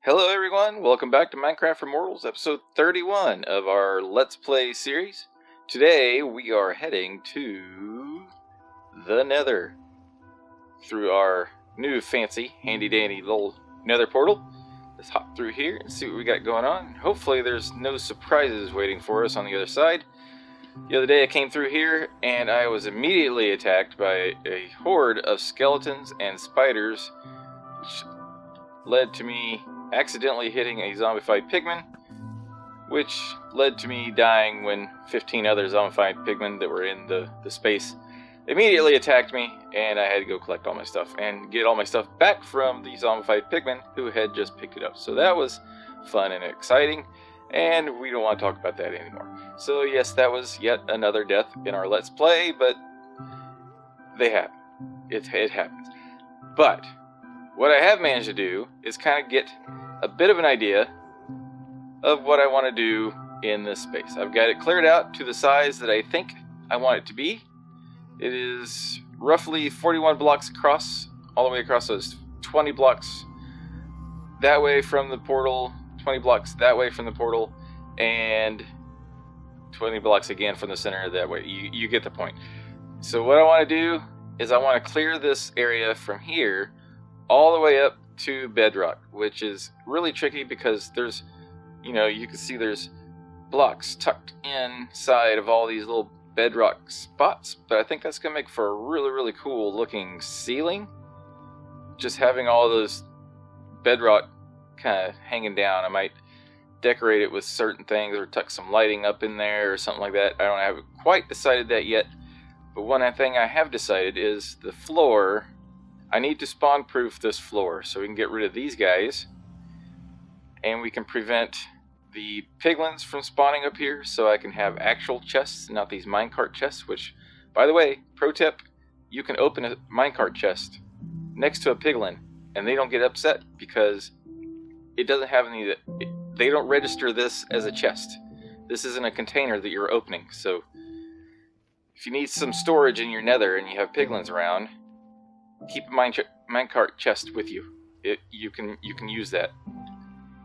Hello everyone, welcome back to Minecraft for Mortals, episode 31 of our Let's Play series. Today we are heading to the Nether through our new fancy, handy-dandy little Nether portal. Let's hop through here and see what we got going on. Hopefully there's no surprises waiting for us on the other side. The other day I came through here and I was immediately attacked by a horde of skeletons and spiders, which led to me accidentally hitting a zombified pigman, which led to me dying when 15 other zombified pigmen that were in the space immediately attacked me, and I had to go collect all my stuff and get all my stuff back from the zombified pigmen who had just picked it up. So that was fun and exciting, and we don't want to talk about that anymore. So yes, that was yet another death in our Let's Play, but they happen. It happens. But what I have managed to do is kind of get a bit of an idea of what I want to do in this space. I've got it cleared out to the size that I think I want it to be. It is roughly 41 blocks across, all the way across, those 20 blocks that way from the portal, 20 blocks that way from the portal, and 20 blocks again from the center that way. You get the point. So what I want to do is I want to clear this area from here all the way up to bedrock, which is really tricky because there's, you can see there's blocks tucked inside of all these little bedrock spots, but I think that's going to make for a really, really cool looking ceiling. Just having all those bedrock kind of hanging down. I might decorate it with certain things or tuck some lighting up in there or something like that. I haven't quite decided that yet, but one thing I have decided is the floor. I need to spawn proof this floor so we can get rid of these guys and we can prevent the piglins from spawning up here, so I can have actual chests, not these minecart chests, which, by the way, pro tip, you can open a minecart chest next to a piglin and they don't get upset because it doesn't have any, they don't register this as a chest. This isn't a container that you're opening, so if you need some storage in your nether and you have piglins around, keep a minecart chest with you. You can use that.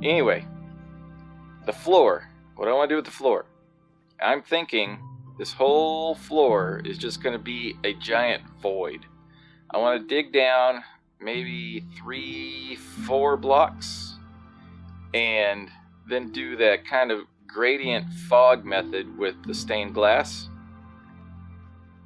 Anyway, the floor. What do I want to do with the floor? I'm thinking this whole floor is just going to be a giant void. I want to dig down maybe 3-4 blocks and then do that kind of gradient fog method with the stained glass.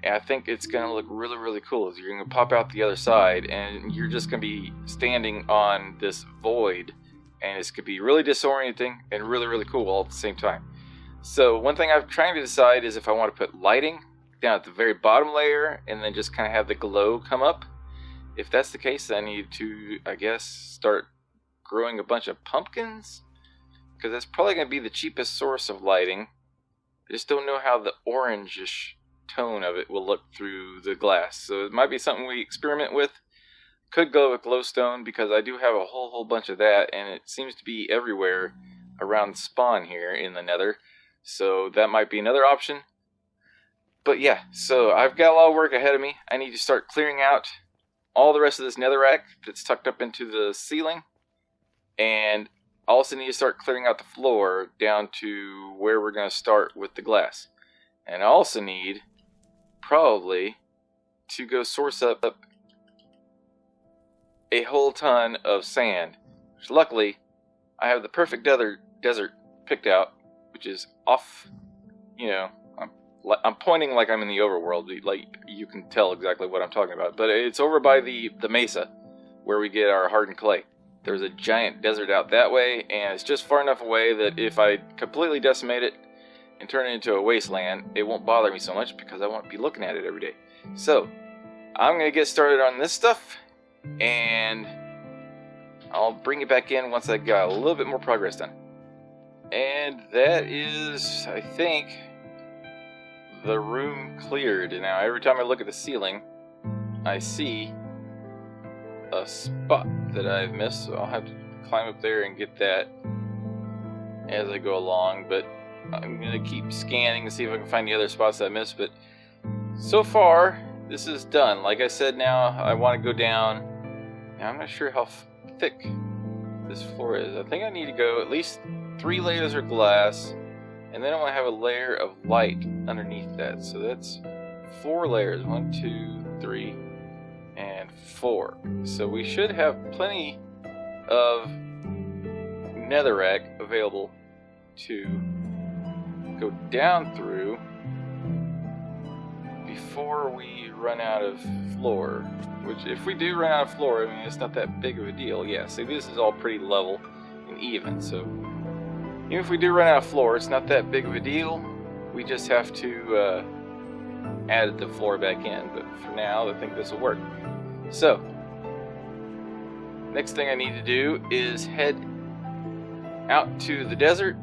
And I think it's going to look really, really cool. You're going to pop out the other side and you're just going to be standing on this void, and it's going to be really disorienting and really, really cool all at the same time. So one thing I'm trying to decide is if I want to put lighting down at the very bottom layer and then just kind of have the glow come up. If that's the case, I need to, I guess, start growing a bunch of pumpkins, because that's probably going to be the cheapest source of lighting. I just don't know how the orangish tone of it will look through the glass, so it might be something we experiment with. Could go with glowstone because I do have a whole bunch of that, and it seems to be everywhere around spawn here in the nether, so that might be another option. But yeah, so I've got a lot of work ahead of me. I need to start clearing out all the rest of this netherrack that's tucked up into the ceiling, and I also need to start clearing out the floor down to where we're going to start with the glass. And I also need probably to go source up a whole ton of sand, which luckily I have the perfect desert picked out, which is off, I'm pointing like I'm in the overworld, like you can tell exactly what I'm talking about, but it's over by the mesa where we get our hardened clay. There's a giant desert out that way, and it's just far enough away that if I completely decimate it and turn it into a wasteland, it won't bother me so much because I won't be looking at it every day. So I'm going to get started on this stuff, and I'll bring it back in once I got a little bit more progress done. And that is, I think, the room cleared. Now every time I look at the ceiling, I see a spot that I've missed, so I'll have to climb up there and get that as I go along, but I'm going to keep scanning to see if I can find the other spots that I missed. But so far, this is done. Like I said, now I want to go down. Now I'm not sure how thick this floor is. I think I need to go at least 3 layers of glass, and then I want to have a layer of light underneath that. So that's 4 layers. 1, 2, 3, and 4. So we should have plenty of netherrack available to go down through before we run out of floor. Which, if we do run out of floor, I mean, it's not that big of a deal. Yeah, see, this is all pretty level and even, so even if we do run out of floor, it's not that big of a deal. We just have to add the floor back in, but for now, I think this will work. So, next thing I need to do is head out to the desert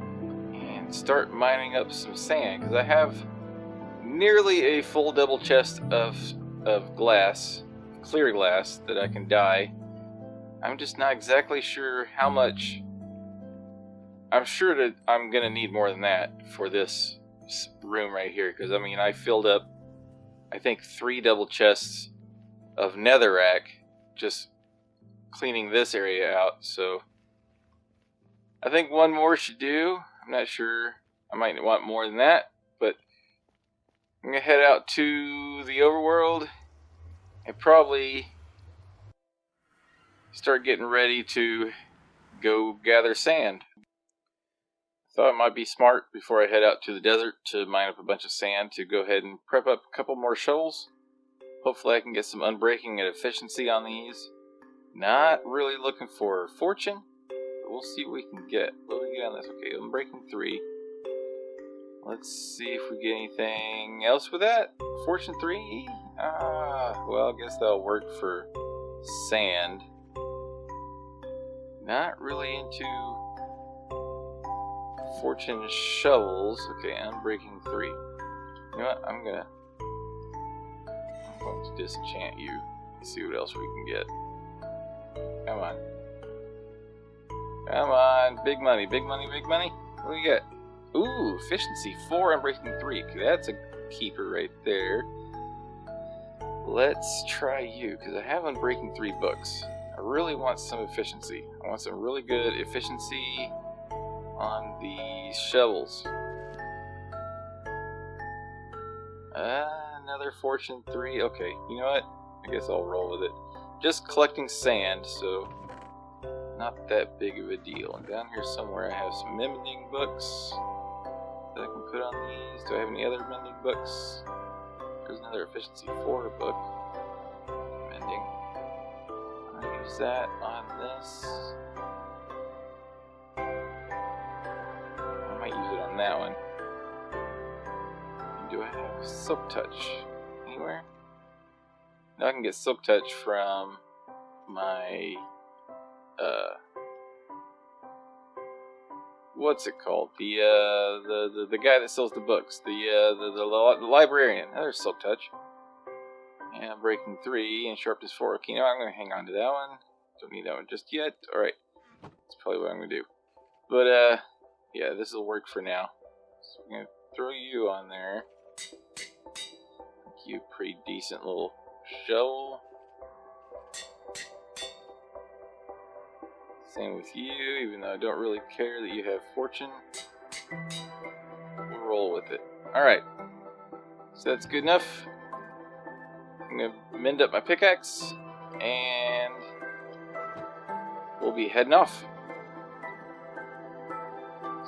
and start mining up some sand, because I have nearly a full double chest of glass, clear glass, that I can dye. I'm just not exactly sure how much. I'm sure that I'm gonna need more than that for this room right here, because I mean, I filled up, I think, 3 double chests of netherrack just cleaning this area out. So I think one more should do. I'm not sure. I might want more than that, but I'm gonna head out to the overworld and probably start getting ready to go gather sand. Thought it might be smart before I head out to the desert to mine up a bunch of sand to go ahead and prep up a couple more shovels. Hopefully I can get some unbreaking and efficiency on these. Not really looking for fortune, but we'll see what we can get. What do we get on this? Okay, unbreaking 3. Let's see if we get anything else with that. Fortune 3? Well, I guess that'll work for sand. Not really into fortune shovels. Okay, unbreaking 3. You know what? I'm going to disenchant you and see what else we can get. Come on. Come on. Big money, big money, big money. What do we get? Ooh, efficiency 4, unbreaking 3. Okay, that's a keeper right there. Let's try you, because I have unbreaking 3 books. I really want some efficiency. I want some really good efficiency on the shovels. Another fortune 3. Okay, you know what? I guess I'll roll with it. Just collecting sand, so not that big of a deal. And down here somewhere I have some mending books that I can put on these. Do I have any other mending books? There's another efficiency 4 book. Mending. I'm going to use that on this. I might use it on that one. And do I have Silk Touch anywhere? No, I can get Silk Touch from my what's it called? The guy that sells the books, the librarian. There's Silk Touch. And breaking 3 and sharpness 4. Okay, you know, I'm going to hang on to that one. Don't need that one just yet. All right, that's probably what I'm going to do. But yeah, this will work for now. So I'm going to throw you on there. Make you a pretty decent little shovel. Same with you, even though I don't really care that you have fortune. We'll roll with it. Alright. So that's good enough. I'm going to mend up my pickaxe, and we'll be heading off.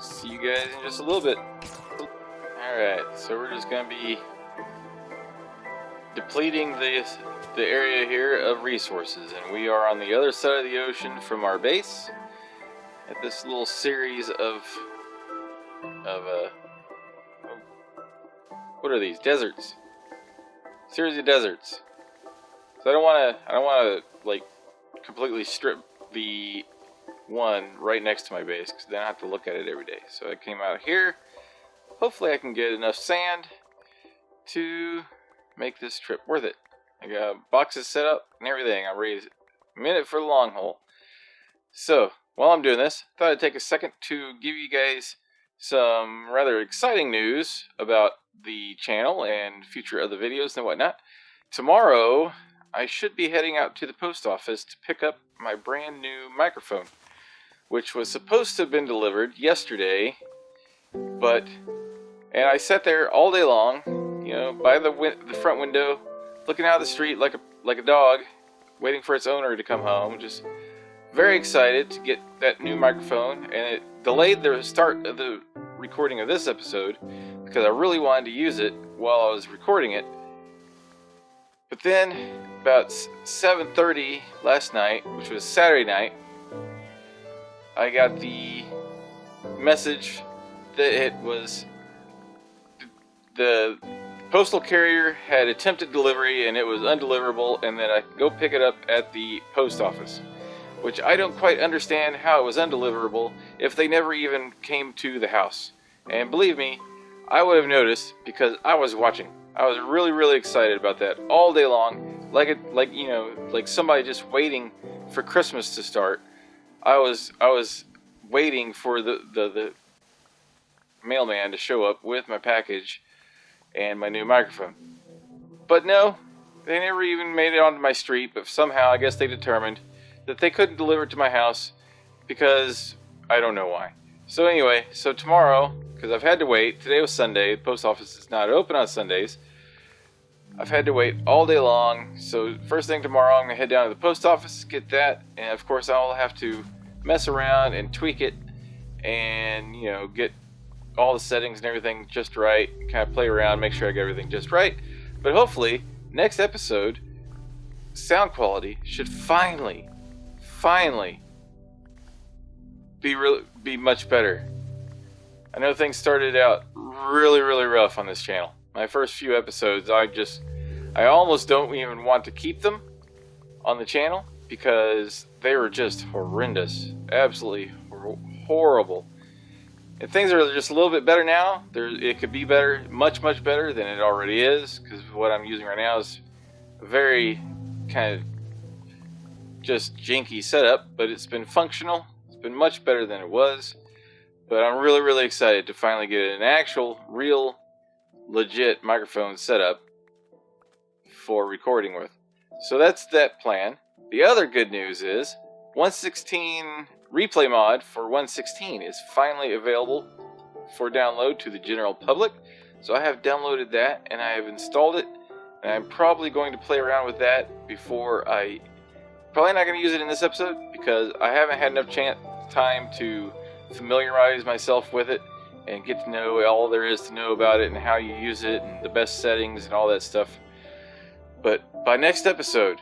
See you guys in just a little bit. Alright, so we're just going to be depleting the area here of resources, and we are on the other side of the ocean from our base at this little series of what are these? Deserts. Series of deserts. So I don't want to like completely strip the one right next to my base, because then I have to look at it every day. So I came out here. Hopefully I can get enough sand to make this trip worth it. I got boxes set up and everything. I'm ready. I'm in it for the long haul. So while I'm doing this, I thought I'd take a second to give you guys some rather exciting news about the channel and future other videos and whatnot. tomorrow I should be heading out to the post office to pick up my brand new microphone, which was supposed to have been delivered yesterday, and I sat there all day long, by the front window, looking out the street like a dog, waiting for its owner to come home. Just very excited to get that new microphone, and it delayed the start of the recording of this episode because I really wanted to use it while I was recording it. But then, about 7:30 last night, which was Saturday night, I got the message that it was the postal carrier had attempted delivery and it was undeliverable, and that I could go pick it up at the post office, which I don't quite understand how it was undeliverable if they never even came to the house. And believe me, I would have noticed because I was watching. I was really, really excited about that all day long, like somebody just waiting for Christmas to start. I was waiting for the mailman to show up with my package and my new microphone. But no, they never even made it onto my street, but somehow I guess they determined that they couldn't deliver it to my house because I don't know why. So anyway, tomorrow, because I've had to wait, today was Sunday, the post office is not open on Sundays, I've had to wait all day long, so first thing tomorrow I'm going to head down to the post office, get that, and of course I'll have to mess around and tweak it and, get all the settings and everything just right, kind of play around, make sure I get everything just right. But hopefully, next episode, sound quality should finally be much better. I know things started out really, really rough on this channel. My first few episodes, I almost don't even want to keep them on the channel because they were just horrendous, absolutely horrible. And things are just a little bit better now. It could be better, much, much better than it already is, because what I'm using right now is a very kind of just janky setup, but it's been functional. It's been much better than it was. But I'm really, really excited to finally get an actual, real, legit microphone setup for recording with. So that's that plan. The other good news is 1.16 replay mod for 1.16 is finally available for download to the general public. So I have downloaded that and I have installed it, and I'm probably going to play around with that before probably not going to use it in this episode because I haven't had enough time to familiarize myself with it and get to know all there is to know about it and how you use it and the best settings and all that stuff. But by next episode,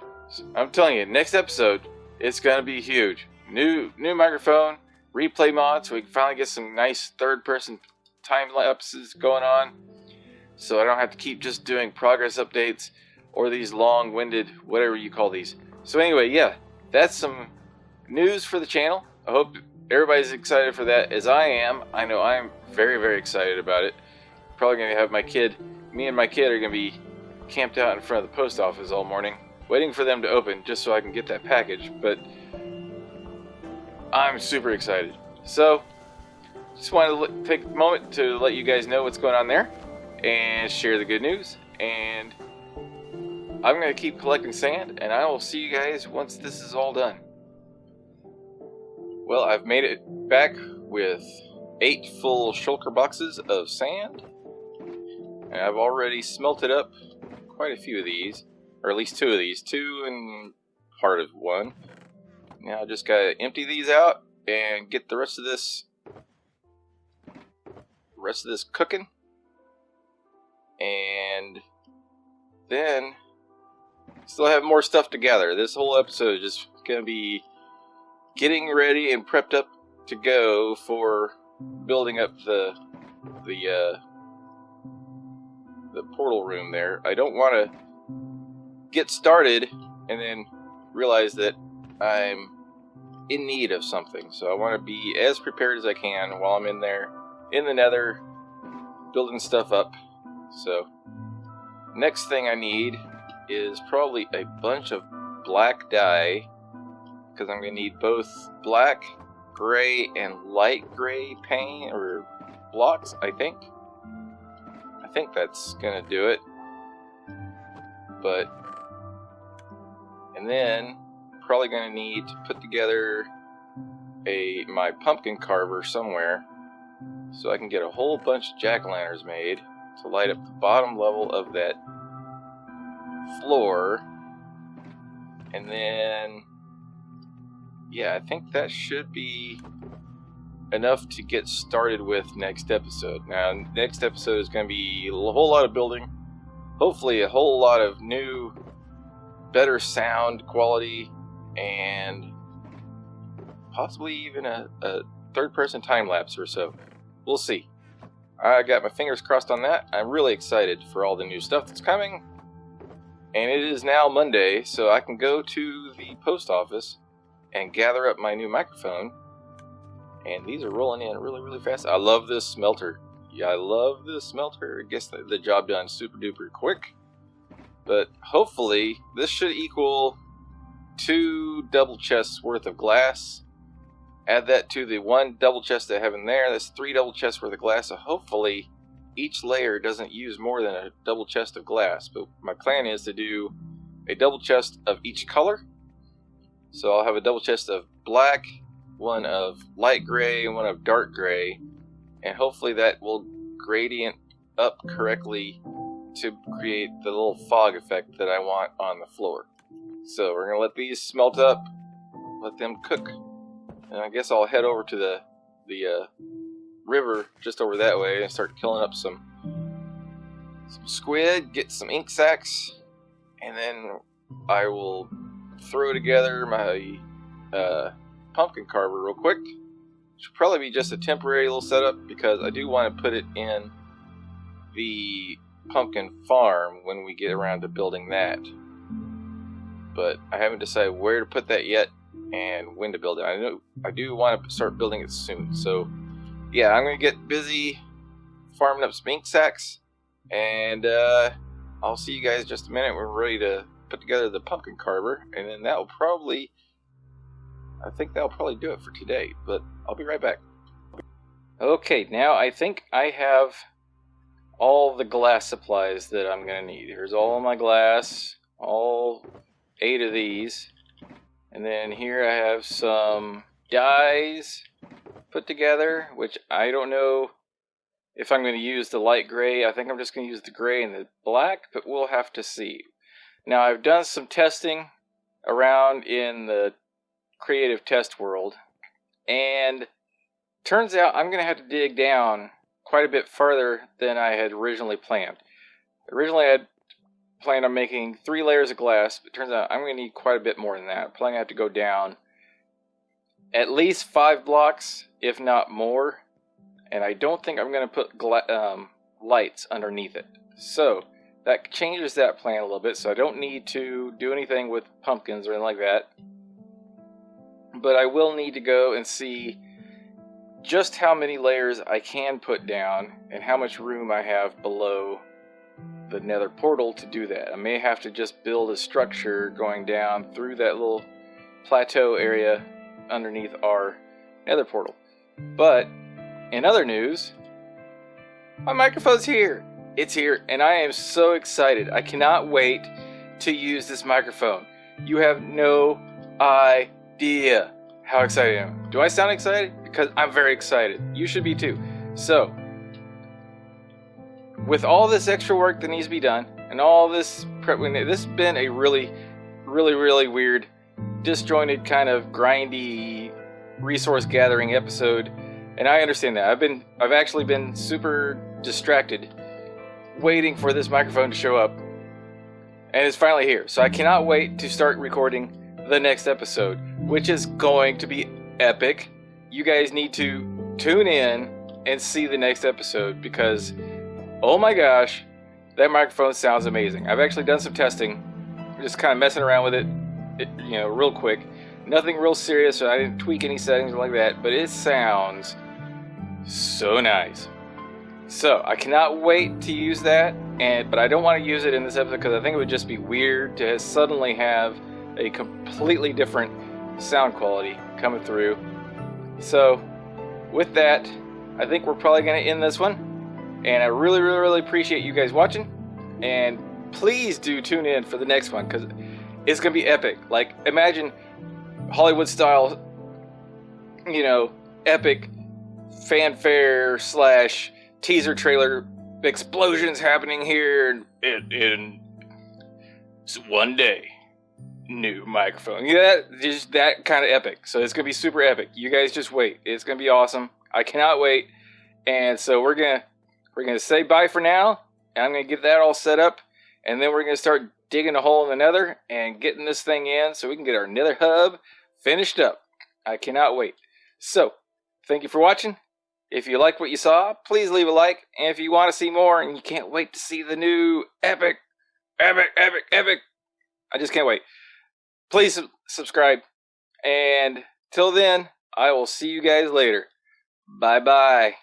I'm telling you, next episode, it's going to be huge. New microphone, replay mod, so we can finally get some nice third-person time lapses going on, so I don't have to keep just doing progress updates or these long-winded, whatever you call these. So anyway, yeah, that's some news for the channel. I hope everybody's excited for that, as I am. I know I'm very, very excited about it. Probably going to have me and my kid are going to be camped out in front of the post office all morning, waiting for them to open just so I can get that package, but I'm super excited. So, just wanted to take a moment to let you guys know what's going on there and share the good news, and I'm going to keep collecting sand, and I will see you guys once this is all done. Well, I've made it back with 8 full shulker boxes of sand, and I've already smelted up quite a few of these, or at least 2 of these, 2 and part of 1. Now I just gotta empty these out and get the rest of this cooking, and then still have more stuff to gather. This whole episode is just gonna be getting ready and prepped up to go for building up the portal room there. I don't want to get started and then realize that I'm in need of something. So I want to be as prepared as I can while I'm in there, in the Nether, building stuff up. So next thing I need is probably a bunch of black dye, because I'm going to need both black, gray, and light gray paint, or blocks, I think. I think that's going to do it. And then probably going to need to put together my pumpkin carver somewhere so I can get a whole bunch of jack-o'-lanterns made to light up the bottom level of that floor. And then, yeah, I think that should be enough to get started with next episode. Now, next episode is going to be a whole lot of building. Hopefully a whole lot of new, better sound quality, and possibly even a third-person time-lapse or so. We'll see. I got my fingers crossed on that. I'm really excited for all the new stuff that's coming. And it is now Monday, so I can go to the post office and gather up my new microphone. And these are rolling in really, really fast. I love this smelter. Yeah, I love this smelter. It gets the job done super duper quick. But hopefully, this should equal 2 double chests worth of glass. Add that to the 1 double chest I have in there. That's 3 double chests worth of glass. So hopefully, each layer doesn't use more than a double chest of glass. But my plan is to do a double chest of each color. So I'll have a double chest of black, one of light gray, and one of dark gray. And hopefully that will gradient up correctly to create the little fog effect that I want on the floor. So we're going to let these smelt up, let them cook. And I guess I'll head over to the river just over that way and start killing up some squid, get some ink sacs, and then I will throw together my pumpkin carver real quick. Should probably be just a temporary little setup because I do want to put it in the pumpkin farm when we get around to building that. But I haven't decided where to put that yet and when to build it. I know I do want to start building it soon. So yeah, I'm going to get busy farming up some ink sacks, and I'll see you guys in just a minute. We're ready to put together the pumpkin carver, and then I think that'll probably do it for today, but I'll be right back. Okay, now I think I have all the glass supplies that I'm going to need. Here's all my glass, all 8 of these. And then here I have some dyes put together, which I don't know if I'm going to use the light gray. I think I'm just going to use the gray and the black, but we'll have to see. Now, I've done some testing around in the creative test world, and turns out I'm going to have to dig down quite a bit further than I had originally planned. Originally, I had planned on making 3 layers of glass, but it turns out I'm going to need quite a bit more than that. I'm planning to have to go down at least 5 blocks, if not more, and I don't think I'm going to put lights underneath it. So that changes that plan a little bit, so I don't need to do anything with pumpkins or anything like that. But I will need to go and see just how many layers I can put down and how much room I have below the Nether portal to do that. I may have to just build a structure going down through that little plateau area underneath our Nether portal. But in other news, my microphone's here. It's here, and I am so excited. I cannot wait to use this microphone. You have no idea how excited I am. Do I sound excited? Because I'm very excited. You should be too. So, with all this extra work that needs to be done, and all this prep, this has been a really weird, disjointed, kind of grindy resource gathering episode, and I understand that. I've actually been super distracted waiting for this microphone to show up, and it's finally here. So I cannot wait to start recording the next episode, which is going to be epic. You guys need to tune in and see the next episode because, oh my gosh, that microphone sounds amazing. I've actually done some testing, just kind of messing around with it, real quick. Nothing real serious, I didn't tweak any settings or like that, but it sounds so nice. So I cannot wait to use that, but I don't want to use it in this episode because I think it would just be weird to suddenly have a completely different sound quality coming through. So with that, I think we're probably going to end this one. And I really appreciate you guys watching. And please do tune in for the next one, because it's going to be epic. Like, imagine Hollywood style, you know, epic fanfare / teaser trailer explosions happening here in one day. New microphone. Yeah, just that kind of epic. So it's going to be super epic. You guys just wait. It's going to be awesome. I cannot wait. And so we're going to say bye for now. And I'm going to get that all set up. And then we're going to start digging a hole in the Nether and getting this thing in so we can get our Nether hub finished up. I cannot wait. So, thank you for watching. If you liked what you saw, please leave a like. And if you want to see more and you can't wait to see the new epic, I just can't wait. Please subscribe. And till then, I will see you guys later. Bye-bye.